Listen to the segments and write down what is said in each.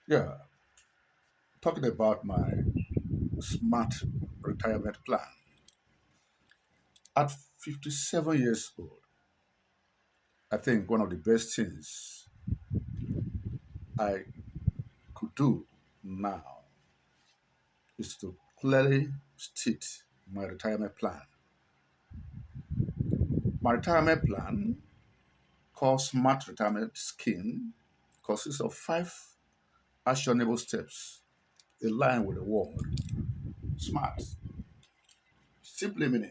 Yeah, talking about my smart retirement plan. At 57 years old, I think one of the best things I could do now is to clearly state my retirement plan. My retirement plan, called Smart Retirement Scheme, consists of five actionable steps in line with the word smart. Simply meaning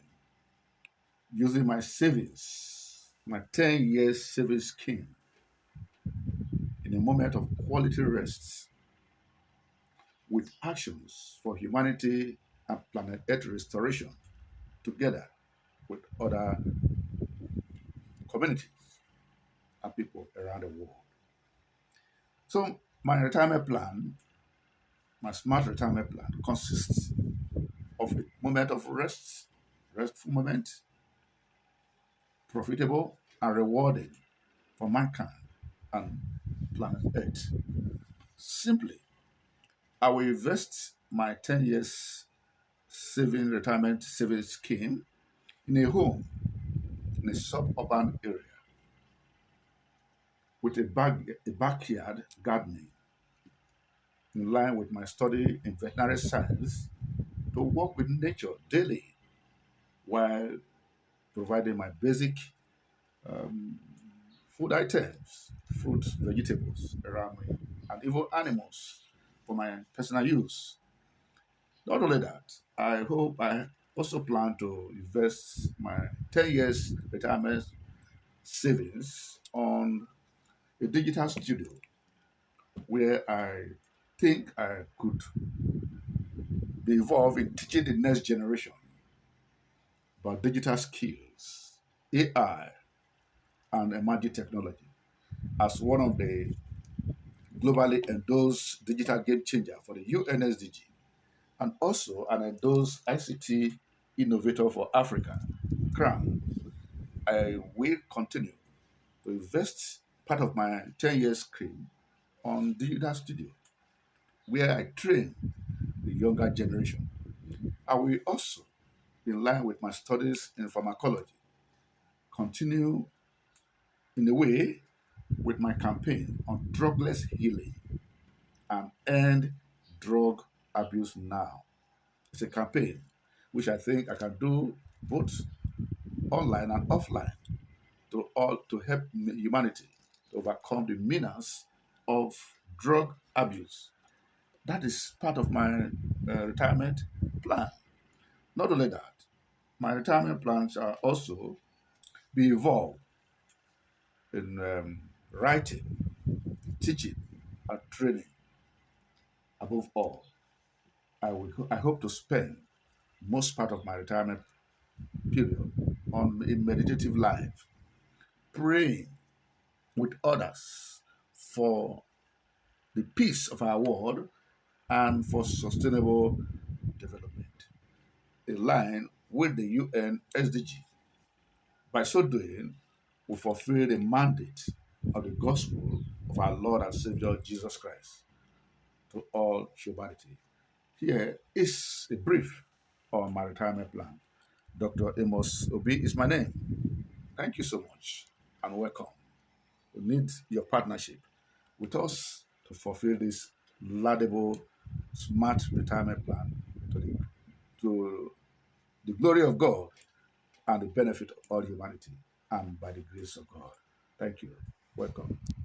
using my savings, my 10 years savings scheme in a moment of quality rest with actions for humanity and planet Earth restoration together with other communities and people around the world. So, my retirement plan, my smart retirement plan, consists of a moment of rest, restful moment, profitable and rewarding for mankind and planet Earth. Simply, I will invest my 10 years saving retirement savings scheme in a home in a suburban area with a backyard gardening in line with my study in veterinary science to work with nature daily while providing my basic food items, fruits, vegetables around me, and even animals for my personal use. Not only that, I hope I also plan to invest my 10 years retirement savings on a digital studio where I think I could be involved in teaching the next generation about digital skills, AI, and emerging technology as one of the globally endorsed digital game changer for the UNSDG and also an endorsed ICT innovator for Africa, CRAN. I will continue to invest part of my 10 years scheme on digital studio where I train the younger generation. I will also, in line with my studies in pharmacology, continue in a way with my campaign on drugless healing and end drug abuse now. It's a campaign which I think I can do both online and offline to help humanity to overcome the menace of drug abuse. That is part of my retirement plan. Not only that, my retirement plans are also be involved in writing, teaching, and training. Above all, I hope to spend most part of my retirement period on a meditative life, praying with others for the peace of our world and for sustainable development, in line with the UN SDG. By so doing, we fulfill the mandate of the gospel of our Lord and Savior Jesus Christ to all humanity. Here is a brief on my retirement plan. Dr. Amos Obi is my name. Thank you so much and welcome. We need your partnership with us to fulfill this laudable, smart retirement plan to the glory of God and the benefit of all humanity and by the grace of God. Thank you. Welcome.